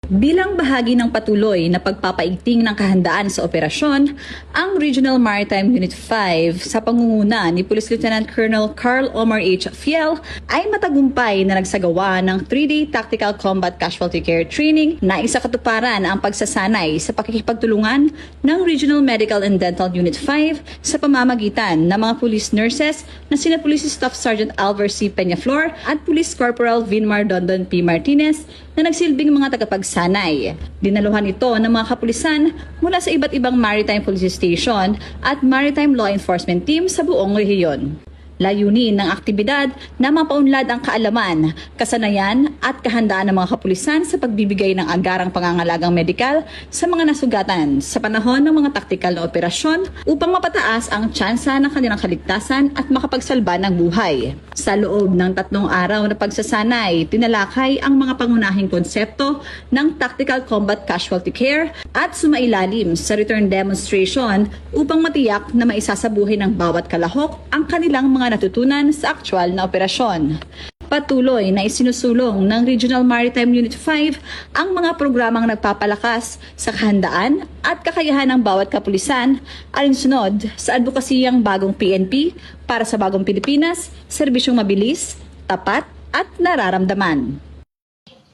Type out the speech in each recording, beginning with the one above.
Bilang bahagi ng patuloy na pagpapaigting ng kahandaan sa operasyon, ang Regional Maritime Unit 5 sa pangunguna ni Police Lieutenant Colonel Carl Omar H. Fiel ay matagumpay na nagsagawa ng 3-day Tactical Combat Casualty Care Training na isa katuparan ang pagsasanay sa pakikipagtulungan ng Regional Medical and Dental Unit 5 sa pamamagitan ng mga police nurses na sina Police Staff Sergeant Alvar C. Peñaflor at Police Corporal Vinmar Dondon P. Martinez na nagsilbing mga tagapagsanay. Dinaluhan ito ng mga kapulisan mula sa iba't ibang maritime police station at maritime law enforcement team sa buong rehiyon. Layunin ng aktibidad na mapaunlad ang kaalaman, kasanayan at kahandaan ng mga kapulisan sa pagbibigay ng agarang pangangalagang medikal sa mga nasugatan sa panahon ng mga taktikal na operasyon upang mapataas ang tsansa ng kanilang kaligtasan at makapagsalba ng buhay. Sa loob ng 3 araw na pagsasanay, tinalakay ang mga pangunahing konsepto ng Tactical Combat Casualty Care at sumailalim sa return demonstration upang matiyak na maisasabuhay ng bawat kalahok ang kanilang mga natutunan sa aktwal na operasyon. Patuloy na isinusulong ng Regional Maritime Unit 5 ang mga programang nagpapalakas sa kahandaan at kakayahan ng bawat kapulisan alinsunod sa advokasiyang bagong PNP para sa bagong Pilipinas, serbisyong mabilis, tapat at nararamdaman.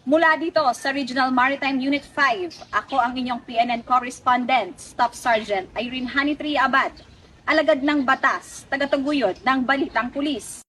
Mula dito sa Regional Maritime Unit 5, ako ang inyong PNN correspondent, Staff Sergeant Irene Hanitri Abad, alagad ng batas, tagataguyod ng Balitang Pulis.